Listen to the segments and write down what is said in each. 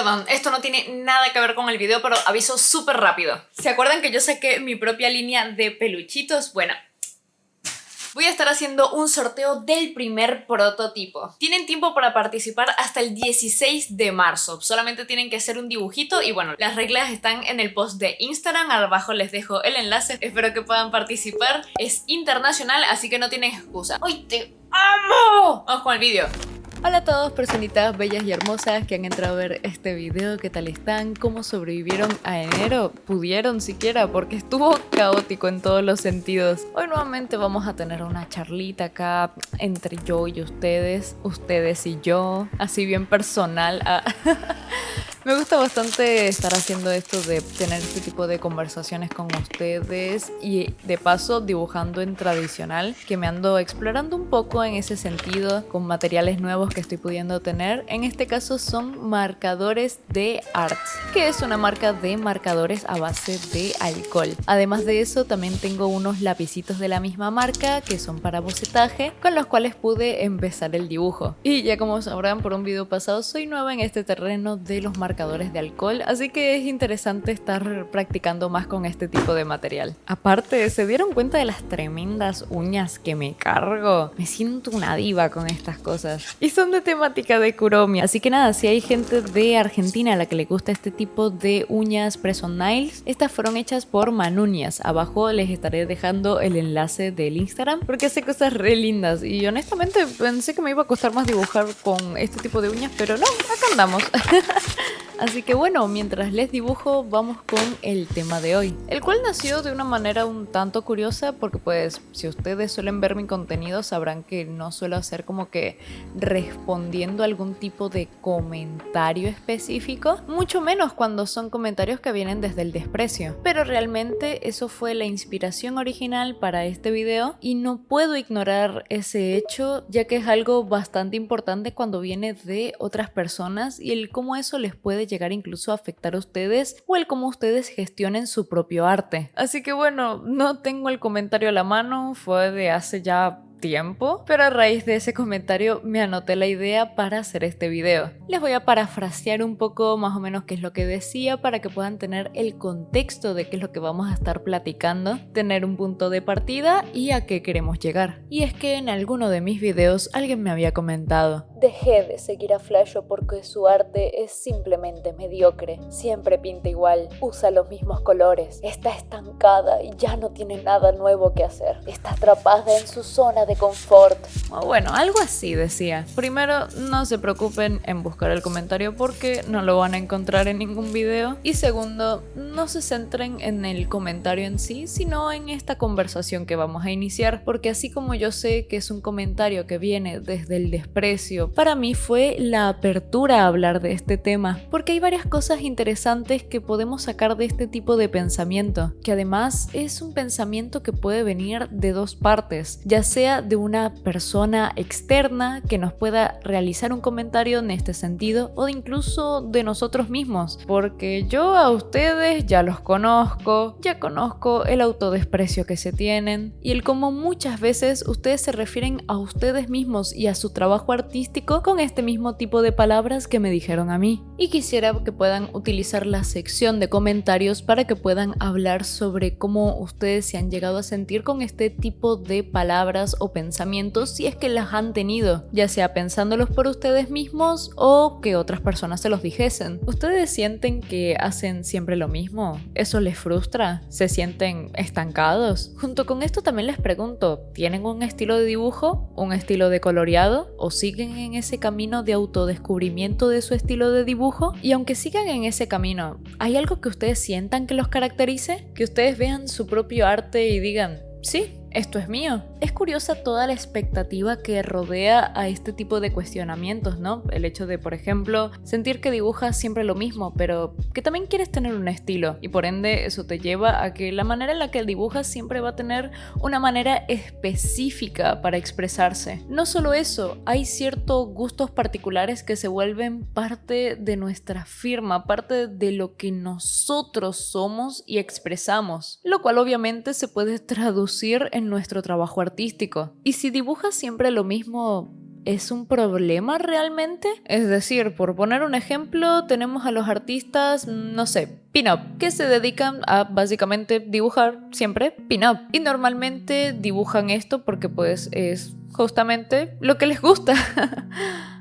Perdón, esto no tiene nada que ver con el video, pero aviso súper rápido. ¿Se acuerdan que yo saqué mi propia línea de peluchitos? Bueno, voy a estar haciendo un sorteo del primer prototipo. Tienen tiempo para participar hasta el 16 de marzo. Solamente tienen que hacer un dibujito y bueno, las reglas están en el post de Instagram. Abajo les dejo el enlace. Espero que puedan participar. Es internacional, así que no tienen excusa. ¡Ay, te amo! Vamos con el video. Hola a todos, personitas bellas y hermosas que han entrado a ver este video. ¿Qué tal están? ¿Cómo sobrevivieron a enero? ¿Pudieron siquiera? Porque estuvo caótico en todos los sentidos. Hoy nuevamente vamos a tener una charlita acá entre yo y ustedes y yo, así bien personal. Me gusta bastante estar haciendo esto de tener este tipo de conversaciones con ustedes y de paso dibujando en tradicional, que me ando explorando un poco en ese sentido con materiales nuevos que estoy pudiendo tener. En este caso son marcadores de Arts, que es una marca de marcadores a base de alcohol. Además de eso también tengo unos lapicitos de la misma marca que son para bocetaje, con los cuales pude empezar el dibujo. Y ya como sabrán por un video pasado, soy nueva en este terreno de los marcadores de alcohol, así que es interesante estar practicando más con este tipo de material. Aparte, ¿se dieron cuenta de las tremendas uñas que me cargo? Me siento una diva con estas cosas. Y son de temática de Kuromi, así que nada, si hay gente de Argentina a la que le gusta este tipo de uñas press-on nails, estas fueron hechas por Manuñas. Abajo les estaré dejando el enlace del Instagram porque hace cosas re lindas y honestamente pensé que me iba a costar más dibujar con este tipo de uñas, pero no, acá andamos. Así que bueno, mientras les dibujo vamos con el tema de hoy, el cual nació de una manera un tanto curiosa porque pues si ustedes suelen ver mi contenido sabrán que no suelo hacer como que respondiendo a algún tipo de comentario específico, mucho menos cuando son comentarios que vienen desde el desprecio, pero realmente eso fue la inspiración original para este video y no puedo ignorar ese hecho ya que es algo bastante importante cuando viene de otras personas y el cómo eso les puede llegar incluso a afectar a ustedes o el cómo ustedes gestionen su propio arte. Así que bueno, no tengo el comentario a la mano, fue de hace ya tiempo, pero a raíz de ese comentario me anoté la idea para hacer este video. Les voy a parafrasear un poco más o menos qué es lo que decía para que puedan tener el contexto de qué es lo que vamos a estar platicando, tener un punto de partida y a qué queremos llegar. Y es que en alguno de mis videos alguien me había comentado: dejé de seguir a Flasho porque su arte es simplemente mediocre, siempre pinta igual, usa los mismos colores, está estancada y ya no tiene nada nuevo que hacer, está atrapada en su zona de confort. O bueno, algo así decía. Primero, no se preocupen en buscar el comentario porque no lo van a encontrar en ningún video. Y segundo, no se centren en el comentario en sí, sino en esta conversación que vamos a iniciar, porque así como yo sé que es un comentario que viene desde el desprecio, para mí fue la apertura a hablar de este tema, porque hay varias cosas interesantes que podemos sacar de este tipo de pensamiento, que además es un pensamiento que puede venir de dos partes, ya sea de una persona externa que nos pueda realizar un comentario en este sentido o incluso de nosotros mismos, porque yo a ustedes ya los conozco, ya conozco el autodesprecio que se tienen y el cómo muchas veces ustedes se refieren a ustedes mismos y a su trabajo artístico con este mismo tipo de palabras que me dijeron a mí. Y quisiera que puedan utilizar la sección de comentarios para que puedan hablar sobre cómo ustedes se han llegado a sentir con este tipo de palabras o pensamientos si es que las han tenido, ya sea pensándolos por ustedes mismos o que otras personas se los dijesen. ¿Ustedes sienten que hacen siempre lo mismo? ¿Eso les frustra? ¿Se sienten estancados? Junto con esto también les pregunto, ¿tienen un estilo de dibujo? ¿Un estilo de coloreado? ¿O siguen en ese camino de autodescubrimiento de su estilo de dibujo? Y aunque sigan en ese camino, ¿hay algo que ustedes sientan que los caracterice? Que ustedes vean su propio arte y digan, sí, esto es mío. Es curiosa toda la expectativa que rodea a este tipo de cuestionamientos, ¿no? El hecho de, por ejemplo, sentir que dibujas siempre lo mismo, pero que también quieres tener un estilo y por ende eso te lleva a que la manera en la que dibujas siempre va a tener una manera específica para expresarse. No solo eso, hay ciertos gustos particulares que se vuelven parte de nuestra firma, parte de lo que nosotros somos y expresamos, lo cual obviamente se puede traducir en nuestro trabajo artístico. Y si dibujas siempre lo mismo, ¿Es un problema realmente? Es decir, por poner un ejemplo, tenemos a los artistas, no sé, pin-up, que se dedican a básicamente dibujar siempre pin-up. Y normalmente dibujan esto porque pues es justamente lo que les gusta.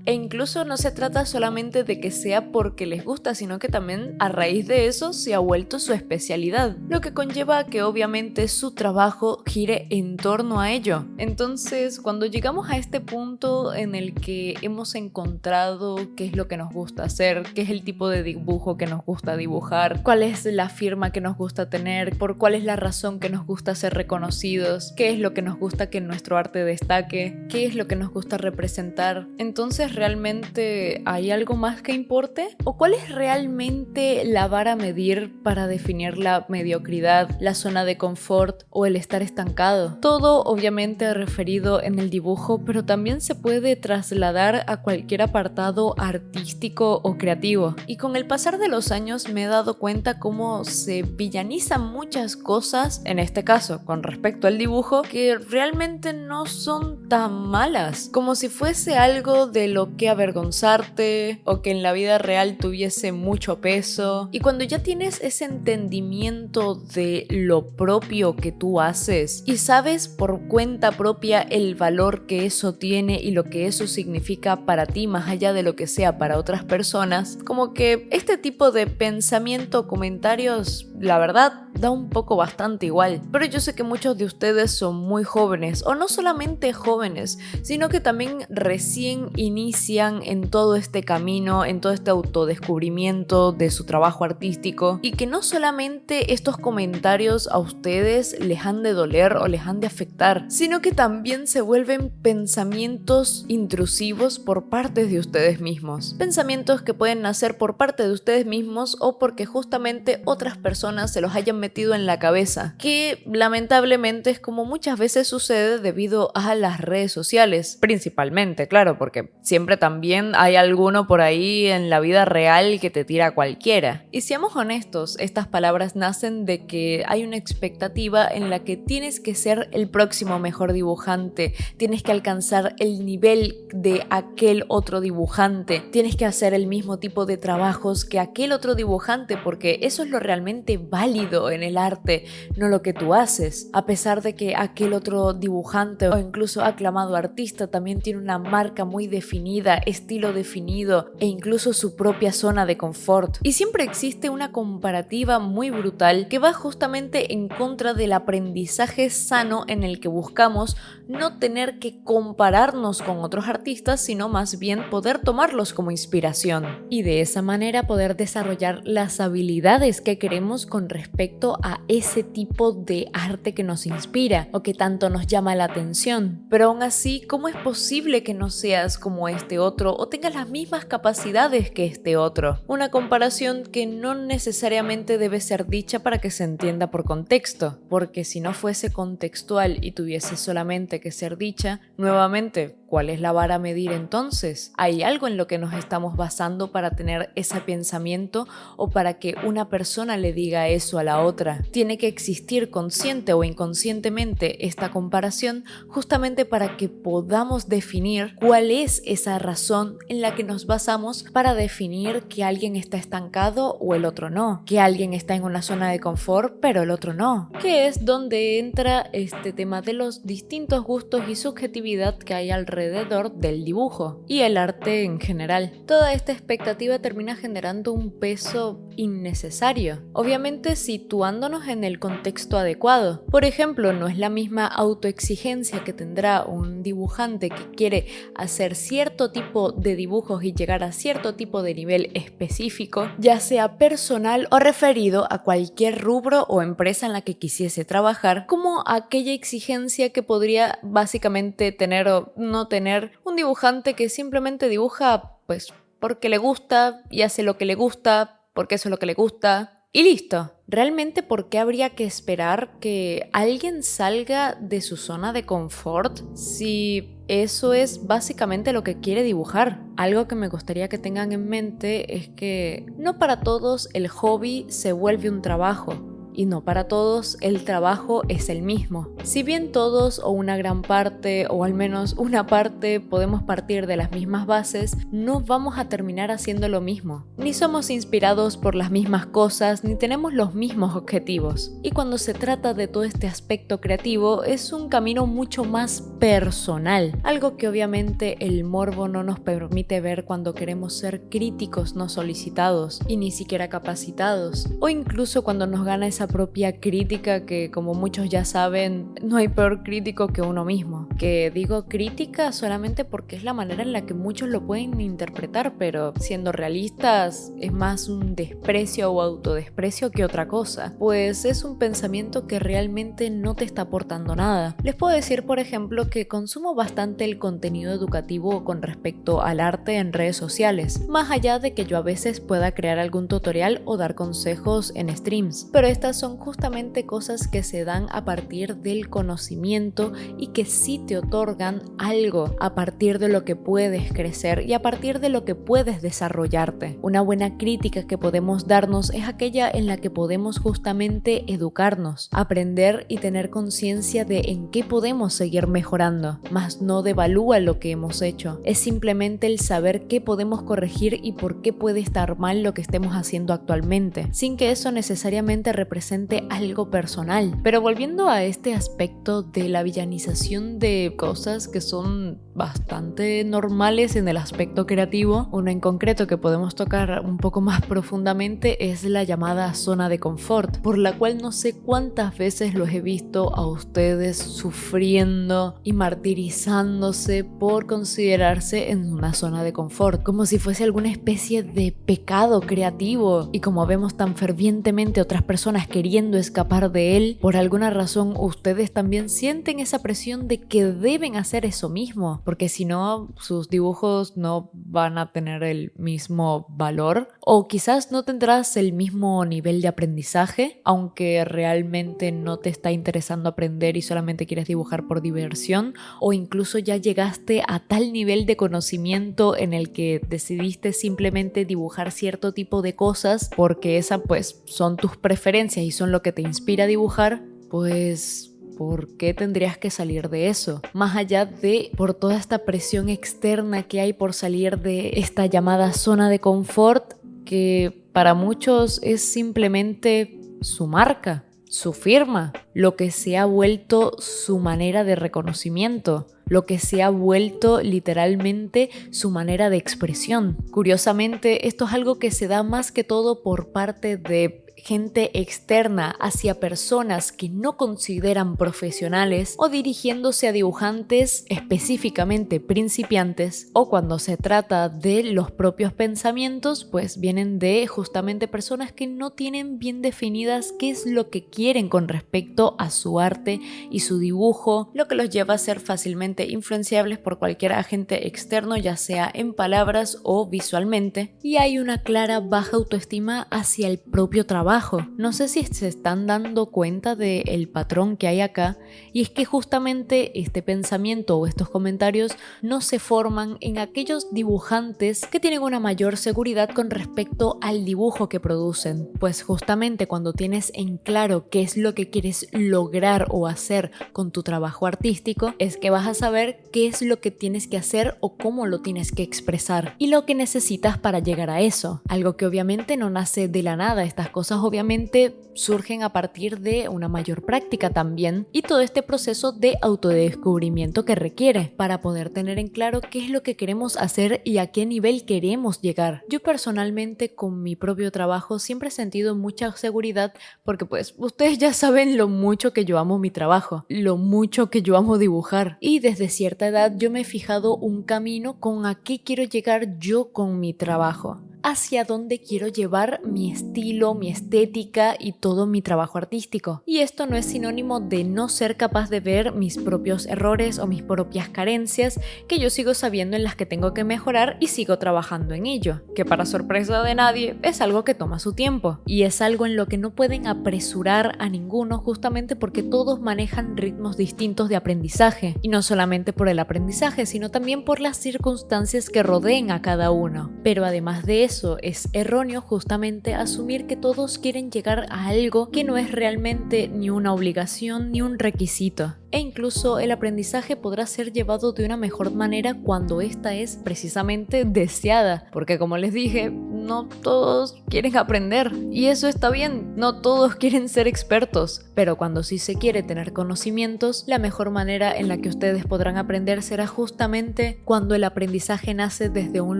E incluso no se trata solamente de que sea porque les gusta, sino que también a raíz de eso se ha vuelto su especialidad, lo que conlleva a que obviamente su trabajo gire en torno a ello. Entonces, cuando llegamos a este punto en el que hemos encontrado qué es lo que nos gusta hacer, qué es el tipo de dibujo que nos gusta dibujar, cuál es la firma que nos gusta tener, por cuál es la razón que nos gusta ser reconocidos, qué es lo que nos gusta que nuestro arte destaque, qué es lo que nos gusta representar, entonces ¿realmente hay algo más que importe? ¿O cuál es realmente la vara a medir para definir la mediocridad, la zona de confort o el estar estancado? Todo obviamente referido en el dibujo, pero también se puede trasladar a cualquier apartado artístico o creativo. Y con el pasar de los años me he dado cuenta cómo se villanizan muchas cosas, en este caso con respecto al dibujo, que realmente no son tan malas, como si fuese algo de lo que avergonzarte o que en la vida real tuviese mucho peso. Y cuando ya tienes ese entendimiento de lo propio que tú haces y sabes por cuenta propia el valor que eso tiene y lo que eso significa para ti más allá de lo que sea para otras personas, como que este tipo de pensamiento o comentarios, la verdad, da un poco bastante igual. Pero yo sé que muchos de ustedes son muy jóvenes, o no solamente jóvenes, sino que también recién inician en todo este camino, en todo este autodescubrimiento de su trabajo artístico, y que no solamente estos comentarios a ustedes les han de doler o les han de afectar, sino que también se vuelven pensamientos intrusivos por parte de ustedes mismos. Pensamientos que pueden nacer por parte de ustedes mismos o porque justamente otras personas se los hayan metido en la cabeza, que lamentablemente es como muchas veces sucede debido a las redes sociales, principalmente, claro, porque siempre también hay alguno por ahí en la vida real que te tira cualquiera. Y seamos honestos, estas palabras nacen de que hay una expectativa en la que tienes que ser el próximo mejor dibujante, tienes que alcanzar el nivel de aquel otro dibujante, tienes que hacer el mismo tipo de trabajos que aquel otro dibujante, porque eso es lo realmente válido en el arte, no lo que tú haces. A pesar de que aquel otro dibujante o incluso aclamado artista también tiene una marca muy definida, estilo definido e incluso su propia zona de confort. Y siempre existe una comparativa muy brutal que va justamente en contra del aprendizaje sano en el que buscamos no tener que compararnos con otros artistas, sino más bien poder tomarlos como inspiración y de esa manera poder desarrollar las habilidades que queremos con respecto a ese tipo de arte que nos inspira o que tanto nos llama la atención. Pero aún así, ¿cómo es posible que no seas como este otro o tengas las mismas capacidades que este otro? Una comparación que no necesariamente debe ser dicha para que se entienda por contexto, porque si no fuese contextual y tuviese solamente que ser dicha, nuevamente, ¿cuál es la vara a medir entonces? ¿Hay algo en lo que nos estamos basando para tener ese pensamiento o para que una persona le diga eso a la otra? Tiene que existir consciente o inconscientemente esta comparación justamente para que podamos definir cuál es esa razón en la que nos basamos para definir que alguien está estancado o el otro no, que alguien está en una zona de confort pero el otro no, que es donde entra este tema de los distintos gustos y subjetividad que hay alrededor del dibujo y el arte en general. Toda esta expectativa termina generando un peso innecesario, obviamente situándonos en el contexto adecuado. Por ejemplo, no es la misma autoexigencia que tendrá un dibujante que quiere hacer cierto tipo de dibujos y llegar a cierto tipo de nivel específico, ya sea personal o referido a cualquier rubro o empresa en la que quisiese trabajar, como aquella exigencia que podría básicamente tener o no tener un dibujante que simplemente dibuja pues porque le gusta y hace lo que le gusta porque eso es lo que le gusta y listo. ¿Realmente por qué habría que esperar que alguien salga de su zona de confort si eso es básicamente lo que quiere dibujar? Algo que me gustaría que tengan en mente es que no para todos el hobby se vuelve un trabajo. y no para todos el trabajo es el mismo. Si bien todos o una gran parte o al menos una parte podemos partir de las mismas bases, no vamos a terminar haciendo lo mismo. Ni somos inspirados por las mismas cosas, ni tenemos los mismos objetivos. Y cuando se trata de todo este aspecto creativo, es un camino mucho más personal, algo que obviamente el morbo no nos permite ver cuando queremos ser críticos no solicitados y ni siquiera capacitados, o incluso cuando nos gana esa propia crítica que, como muchos ya saben, no hay peor crítico que uno mismo. Que digo crítica solamente porque es la manera en la que muchos lo pueden interpretar, pero siendo realistas es más un desprecio o autodesprecio que otra cosa, pues es un pensamiento que realmente no te está aportando nada. Les puedo decir, por ejemplo, que consumo bastante el contenido educativo con respecto al arte en redes sociales, más allá de que yo a veces pueda crear algún tutorial o dar consejos en streams, pero estas son justamente cosas que se dan a partir del conocimiento y que sí te otorgan algo a partir de lo que puedes crecer y a partir de lo que puedes desarrollarte. Una buena crítica que podemos darnos es aquella en la que podemos justamente educarnos, aprender y tener conciencia de en qué podemos seguir mejorando, más no devalúa lo que hemos hecho. Es simplemente el saber qué podemos corregir y por qué puede estar mal lo que estemos haciendo actualmente, sin que eso necesariamente represente algo personal. Pero volviendo a este aspecto de la villanización de cosas que son bastante normales en el aspecto creativo, uno en concreto que podemos tocar un poco más profundamente es la llamada zona de confort, por la cual no sé cuántas veces los he visto a ustedes sufriendo y martirizándose por considerarse en una zona de confort, como si fuese alguna especie de pecado creativo, y como vemos tan fervientemente otras personas queriendo escapar de él, por alguna razón ustedes también sienten esa presión de que deben hacer eso mismo, porque si no, sus dibujos no van a tener el mismo valor, o quizás no tendrás el mismo nivel de aprendizaje, aunque realmente no te está interesando aprender y solamente quieres dibujar por diversión, o incluso ya llegaste a tal nivel de conocimiento en el que decidiste simplemente dibujar cierto tipo de cosas porque esas pues son tus preferencias y son lo que te inspira a dibujar, pues ¿por qué tendrías que salir de eso? Más allá de por toda esta presión externa que hay por salir de esta llamada zona de confort, que para muchos es simplemente su marca, su firma, lo que se ha vuelto su manera de reconocimiento, lo que se ha vuelto literalmente su manera de expresión. Curiosamente, esto es algo que se da más que todo por parte de gente externa hacia personas que no consideran profesionales o dirigiéndose a dibujantes específicamente principiantes, o cuando se trata de los propios pensamientos, pues vienen de justamente personas que no tienen bien definidas qué es lo que quieren con respecto a su arte y su dibujo, lo que los lleva a ser fácilmente influenciables por cualquier agente externo, ya sea en palabras o visualmente, y hay una clara baja autoestima hacia el propio trabajo. No sé si se están dando cuenta del patrón que hay acá, y es que justamente este pensamiento o estos comentarios no se forman en aquellos dibujantes que tienen una mayor seguridad con respecto al dibujo que producen, pues justamente cuando tienes en claro qué es lo que quieres lograr o hacer con tu trabajo artístico, es que vas a saber qué es lo que tienes que hacer o cómo lo tienes que expresar y lo que necesitas para llegar a eso, algo que obviamente no nace de la nada. Estas cosas obviamente surgen a partir de una mayor práctica también, y todo este proceso de autodescubrimiento que requiere para poder tener en claro qué es lo que queremos hacer y a qué nivel queremos llegar. Yo personalmente con mi propio trabajo siempre he sentido mucha seguridad porque pues ustedes ya saben lo mucho que yo amo mi trabajo, lo mucho que yo amo dibujar, y desde cierta edad yo me he fijado un camino con a qué quiero llegar yo con mi trabajo, hacia dónde quiero llevar mi estilo, mi estética y todo mi trabajo artístico. Y esto no es sinónimo de no ser capaz de ver mis propios errores o mis propias carencias, que yo sigo sabiendo en las que tengo que mejorar y sigo trabajando en ello, que para sorpresa de nadie es algo que toma su tiempo y es algo en lo que no pueden apresurar a ninguno, justamente porque todos manejan ritmos distintos de aprendizaje, y no solamente por el aprendizaje, sino también por las circunstancias que rodeen a cada uno. Pero además de eso, eso es erróneo, justamente asumir que todos quieren llegar a algo que no es realmente ni una obligación ni un requisito. E incluso el aprendizaje podrá ser llevado de una mejor manera cuando esta es precisamente deseada, porque como les dije, no todos quieren aprender y eso está bien, no todos quieren ser expertos, pero cuando sí se quiere tener conocimientos, la mejor manera en la que ustedes podrán aprender será justamente cuando el aprendizaje nace desde un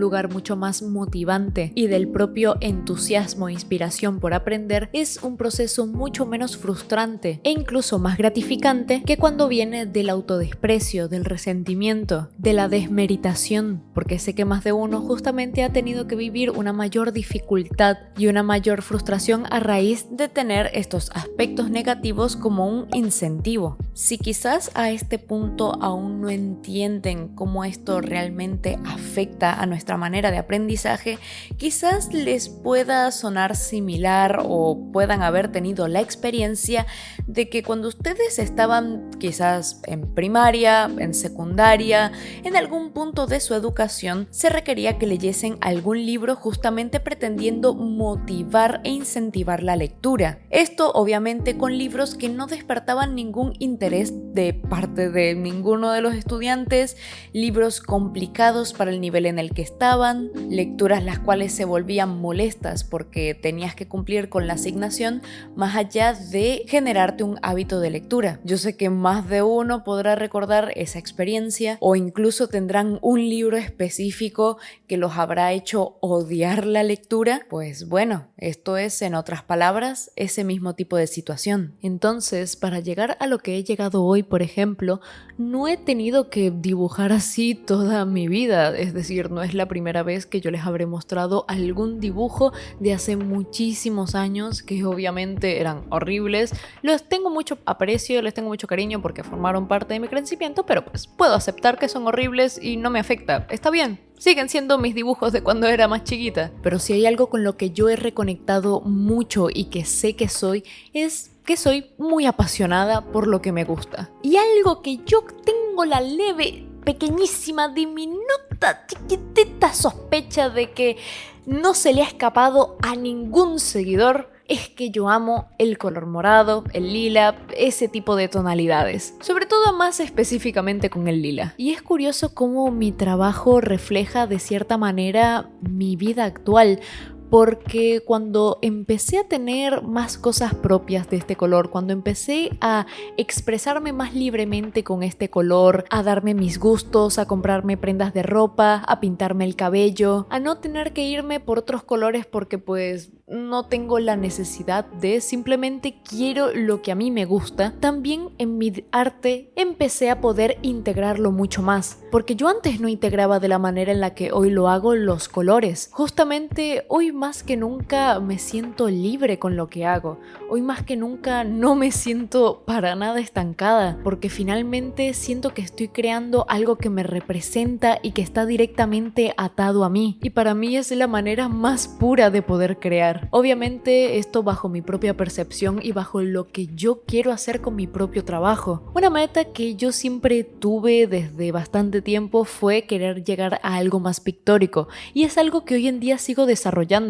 lugar mucho más motivante y del propio entusiasmo e inspiración por aprender. Es un proceso mucho menos frustrante e incluso más gratificante que cuando viene del autodesprecio, del resentimiento, de la desmeritación, porque sé que más de uno justamente ha tenido que vivir una mayor dificultad y una mayor frustración a raíz de tener estos aspectos negativos como un incentivo. Si quizás a este punto aún no entienden cómo esto realmente afecta a nuestra manera de aprendizaje, quizás les pueda sonar similar o puedan haber tenido la experiencia de que cuando ustedes estaban quizás en primaria, en secundaria, en algún punto de su educación, se requería que leyesen algún libro justamente pretendiendo motivar e incentivar la lectura. Esto obviamente con libros que no despertaban ningún interés de parte de ninguno de los estudiantes, libros complicados para el nivel en el que estaban, lecturas las cuales se volvían molestas porque tenías que cumplir con la asignación más allá de generarte un hábito de lectura. Yo sé que más de uno podrá recordar esa experiencia o incluso tendrán un libro específico que los habrá hecho odiar la lectura. Pues bueno, esto es, en otras palabras, ese mismo tipo de situación. Entonces, para llegar a lo que he llegado hoy, por ejemplo, no he tenido que dibujar así toda mi vida. Es decir, no es la primera vez que yo les habré mostrado algún dibujo de hace muchísimos años que obviamente eran horribles. Los tengo mucho aprecio, les tengo mucho cariño porque formaron parte de mi crecimiento, pero pues puedo aceptar que son horribles y no me afecta. Está bien. Siguen siendo mis dibujos de cuando era más chiquita. Pero si hay algo con lo que yo he reconectado mucho y que sé que soy, es que soy muy apasionada por lo que me gusta. Y algo que yo tengo la leve, pequeñísima, diminuta, chiquitita sospecha de que no se le ha escapado a ningún seguidor es que yo amo el color morado, el lila, ese tipo de tonalidades. Sobre todo más específicamente con el lila. Y es curioso cómo mi trabajo refleja de cierta manera mi vida actual. Porque cuando empecé a tener más cosas propias de este color, cuando empecé a expresarme más libremente con este color, a darme mis gustos, a comprarme prendas de ropa, a pintarme el cabello, a no tener que irme por otros colores porque pues no tengo la necesidad de, simplemente quiero lo que a mí me gusta, también en mi arte empecé a poder integrarlo mucho más, porque yo antes no integraba de la manera en la que hoy lo hago los colores. Justamente hoy más que nunca me siento libre con lo que hago, hoy más que nunca no me siento para nada estancada, porque finalmente siento que estoy creando algo que me representa y que está directamente atado a mí, y para mí es la manera más pura de poder crear. Obviamente esto bajo mi propia percepción y bajo lo que yo quiero hacer con mi propio trabajo. Una meta que yo siempre tuve desde bastante tiempo fue querer llegar a algo más pictórico, y es algo que hoy en día sigo desarrollando.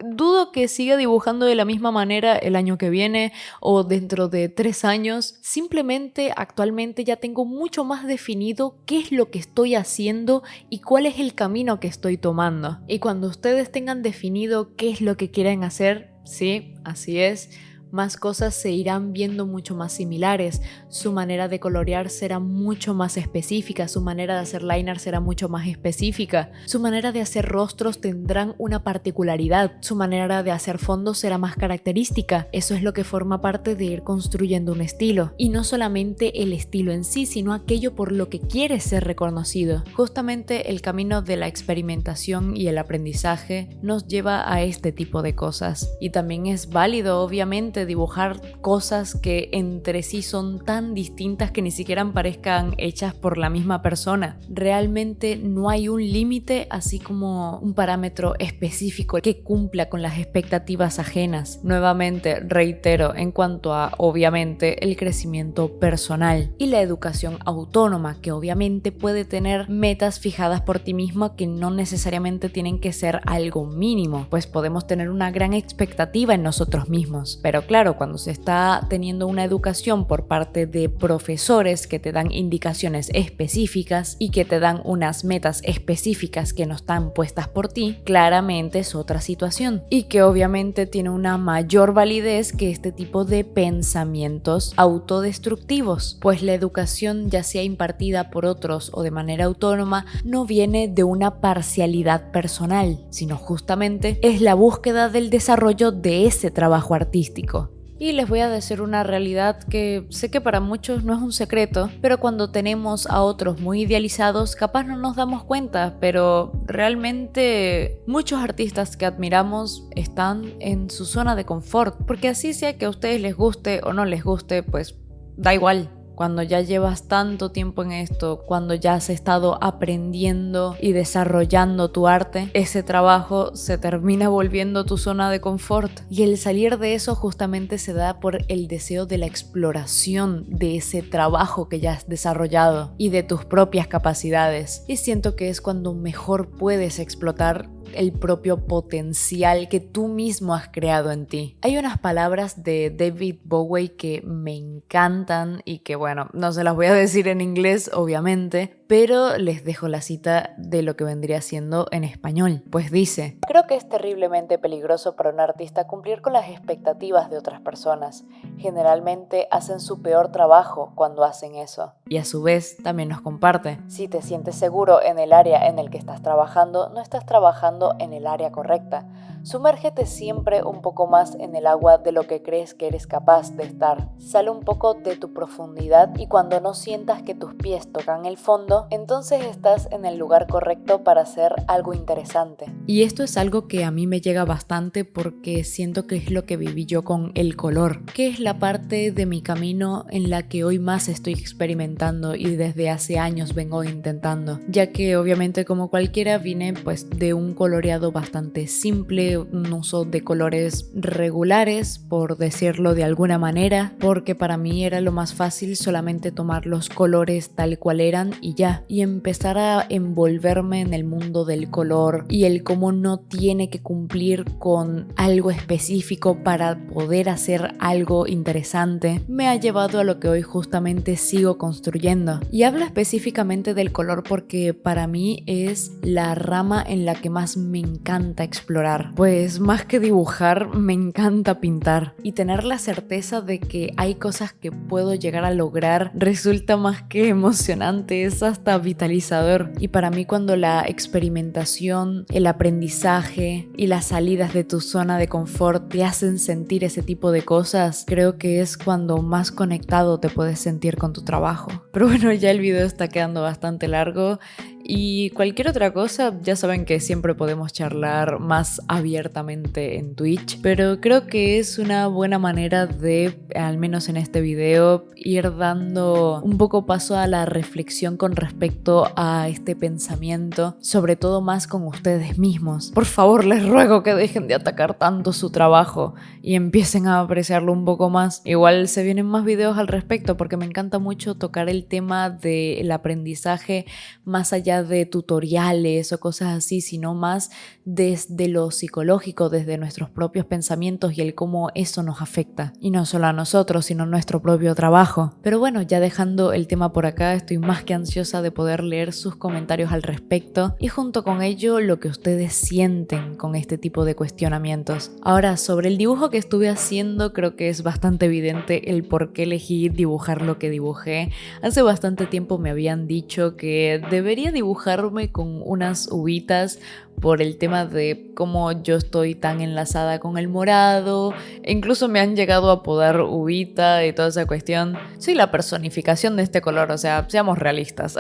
Dudo que siga dibujando de la misma manera el año que viene o dentro de 3 años. Simplemente actualmente ya tengo mucho más definido qué es lo que estoy haciendo y cuál es el camino que estoy tomando. Y cuando ustedes tengan definido qué es lo que quieren hacer, sí, así es, más cosas se irán viendo mucho más similares, su manera de colorear será mucho más específica, su manera de hacer liner será mucho más específica, su manera de hacer rostros tendrán una particularidad, su manera de hacer fondos será más característica. Eso es lo que forma parte de ir construyendo un estilo, y no solamente el estilo en sí, sino aquello por lo que quieres ser reconocido. Justamente el camino de la experimentación y el aprendizaje nos lleva a este tipo de cosas, y también es válido obviamente simplemente dibujar cosas que entre sí son tan distintas que ni siquiera parezcan hechas por la misma persona. Realmente no hay un límite, así como un parámetro específico que cumpla con las expectativas ajenas. Nuevamente, reitero, en cuanto a, obviamente, el crecimiento personal y la educación autónoma, que obviamente puede tener metas fijadas por ti misma que no necesariamente tienen que ser algo mínimo, pues podemos tener una gran expectativa en nosotros mismos. Pero claro, cuando se está teniendo una educación por parte de profesores que te dan indicaciones específicas y que te dan unas metas específicas que no están puestas por ti, claramente es otra situación y que obviamente tiene una mayor validez que este tipo de pensamientos autodestructivos, pues la educación, ya sea impartida por otros o de manera autónoma, no viene de una parcialidad personal, sino justamente es la búsqueda del desarrollo de ese trabajo artístico. Y les voy a decir una realidad que sé que para muchos no es un secreto, pero cuando tenemos a otros muy idealizados, capaz no nos damos cuenta, pero realmente muchos artistas que admiramos están en su zona de confort, porque así sea que a ustedes les guste o no les guste, pues da igual. Cuando ya llevas tanto tiempo en esto, cuando ya has estado aprendiendo y desarrollando tu arte, ese trabajo se termina volviendo tu zona de confort. Y el salir de eso justamente se da por el deseo de la exploración de ese trabajo que ya has desarrollado y de tus propias capacidades. Y siento que es cuando mejor puedes explotar el propio potencial que tú mismo has creado en ti. Hay unas palabras de David Bowie que me encantan y que bueno, no se las voy a decir en inglés obviamente, pero les dejo la cita de lo que vendría siendo en español. Pues dice: creo que es terriblemente peligroso para un artista cumplir con las expectativas de otras personas. Generalmente hacen su peor trabajo cuando hacen eso. Y a su vez también nos comparte: si te sientes seguro en el área en el que estás trabajando, no estás trabajando en el área correcta. Sumérgete siempre un poco más en el agua de lo que crees que eres capaz de estar. Sale un poco de tu profundidad y cuando no sientas que tus pies tocan el fondo, entonces estás en el lugar correcto para hacer algo interesante. Y esto es algo que a mí me llega bastante porque siento que es lo que viví yo con el color, que es la parte de mi camino en la que hoy más estoy experimentando y desde hace años vengo intentando, ya que obviamente como cualquiera vine pues de un coloreado bastante simple, un uso de colores regulares, por decirlo de alguna manera, porque para mí era lo más fácil solamente tomar los colores tal cual eran y ya, y empezar a envolverme en el mundo del color y el cómo no tiene que cumplir con algo específico para poder hacer algo interesante, me ha llevado a lo que hoy justamente sigo construyendo. Y hablo específicamente del color porque para mí es la rama en la que más me encanta explorar. Pues más que dibujar, me encanta pintar y tener la certeza de que hay cosas que puedo llegar a lograr resulta más que emocionante, es hasta vitalizador. Y para mí cuando la experimentación, el aprendizaje y las salidas de tu zona de confort te hacen sentir ese tipo de cosas, creo que es cuando más conectado te puedes sentir con tu trabajo. Pero bueno, ya el video está quedando bastante largo. Y cualquier otra cosa, ya saben que siempre podemos charlar más abiertamente en Twitch, pero creo que es una buena manera de, al menos en este video, ir dando un poco paso a la reflexión con respecto a este pensamiento, sobre todo más con ustedes mismos. Por favor, les ruego que dejen de atacar tanto su trabajo y empiecen a apreciarlo un poco más. Igual se vienen más videos al respecto porque me encanta mucho tocar el tema del aprendizaje más allá de tutoriales o cosas así, sino más desde lo psicológico, desde nuestros propios pensamientos y el cómo eso nos afecta. Y no solo a nosotros, sino a nuestro propio trabajo. Pero bueno, ya dejando el tema por acá, estoy más que ansiosa de poder leer sus comentarios al respecto y junto con ello lo que ustedes sienten con este tipo de cuestionamientos. Ahora, sobre el dibujo que estuve haciendo, creo que es bastante evidente el por qué elegí dibujar lo que dibujé. Hace bastante tiempo me habían dicho que debería dibujarme con unas uvitas por el tema de cómo yo estoy tan enlazada con el morado, e incluso me han llegado a apodar uvita y toda esa cuestión. Soy la personificación de este color, o sea, seamos realistas.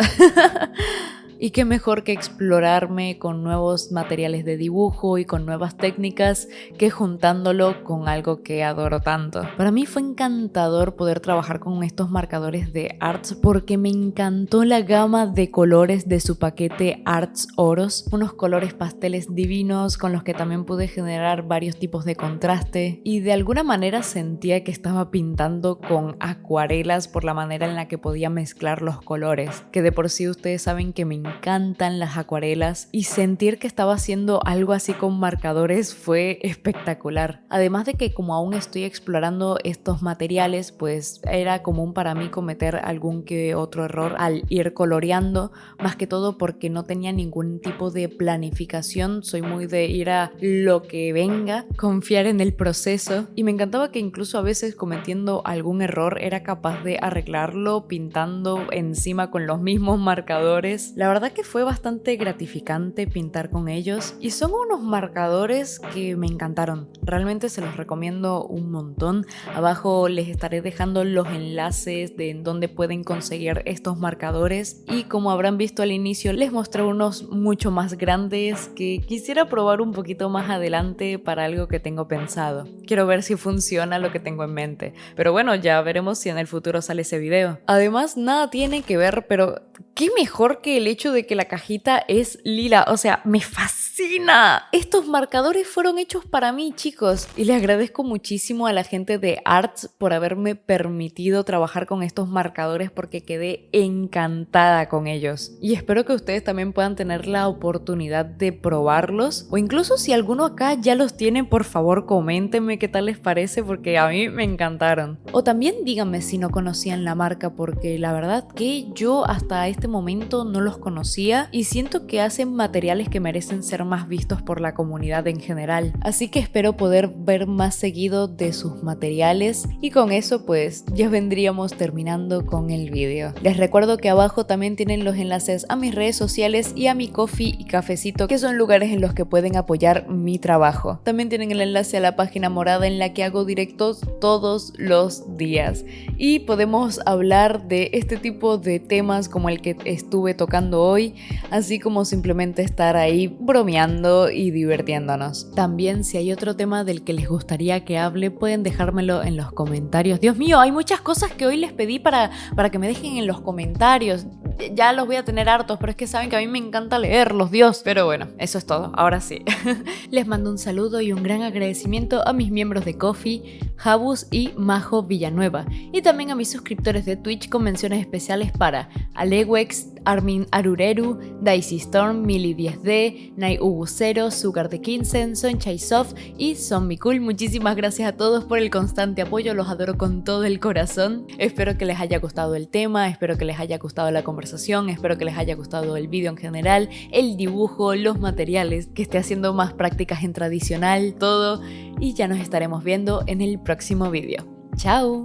y qué mejor que explorarme con nuevos materiales de dibujo y con nuevas técnicas que juntándolo con algo que adoro tanto. Para mí fue encantador poder trabajar con estos marcadores de Arts porque me encantó la gama de colores de su paquete Arts Oros, unos colores pasteles divinos con los que también pude generar varios tipos de contraste y de alguna manera sentía que estaba pintando con acuarelas por la manera en la que podía mezclar los colores, que de por sí ustedes saben que me encantan las acuarelas y sentir que estaba haciendo algo así con marcadores fue espectacular. Además de que como aún estoy explorando estos materiales, pues era común para mí cometer algún que otro error al ir coloreando, más que todo porque no tenía ningún tipo de planificación, soy muy de ir a lo que venga, confiar en el proceso y me encantaba que incluso a veces cometiendo algún error era capaz de arreglarlo pintando encima con los mismos marcadores. La verdad que fue bastante gratificante pintar con ellos y son unos marcadores que me encantaron, realmente se los recomiendo un montón. Abajo les estaré dejando los enlaces de en dónde pueden conseguir estos marcadores y como habrán visto al inicio les mostré unos mucho más grandes que quisiera probar un poquito más adelante para algo que tengo pensado. Quiero ver si funciona lo que tengo en mente, pero bueno, ya veremos si en el futuro sale ese video. Además, nada tiene que ver, pero qué mejor que el hecho de que la cajita es lila, o sea, me fascina. Estos marcadores fueron hechos para mí, chicos, y les agradezco muchísimo a la gente de Arts por haberme permitido trabajar con estos marcadores porque quedé encantada con ellos. Y espero que ustedes también puedan tener la oportunidad de probarlos, o incluso si alguno acá ya los tiene, por favor coméntenme qué tal les parece porque a mí me encantaron. O también díganme si no conocían la marca porque la verdad que yo hasta este momento no los conocía y siento que hacen materiales que merecen ser más vistos por la comunidad en general. Así que espero poder ver más seguido de sus materiales y con eso pues ya vendríamos terminando con el vídeo. Les recuerdo que abajo también tienen los enlaces a mis redes sociales y a mi coffee y cafecito, que son lugares en los que pueden apoyar mi trabajo. También tienen el enlace a la página morada en la que hago directos todos los días y podemos hablar de este tipo de temas como el que estuve tocando hoy, así como simplemente estar ahí bromeando y divirtiéndonos. También si hay otro tema del que les gustaría que hable pueden dejármelo en los comentarios. Dios mío, hay muchas cosas que hoy les pedí para que me dejen en los comentarios. Ya los voy a tener hartos, pero es que saben que a mí me encanta leerlos, Dios. Pero bueno, eso es todo, ahora sí. Les mando un saludo y un gran agradecimiento a mis miembros de Coffee, Jabus y Majo Villanueva, y también a mis suscriptores de Twitch con menciones especiales para Alewex, Armin Arureru, Daisy Storm, Mili10D, Nai Ubucero, Sugar de Kinsen, Sonchai Soft y Zombie Cool. Muchísimas gracias a todos por el constante apoyo, los adoro con todo el corazón. Espero que les haya gustado el tema, espero que les haya gustado la conversación, espero que les haya gustado el vídeo en general, el dibujo, los materiales, que esté haciendo más prácticas en tradicional, todo, y ya nos estaremos viendo en el próximo vídeo. ¡Chao!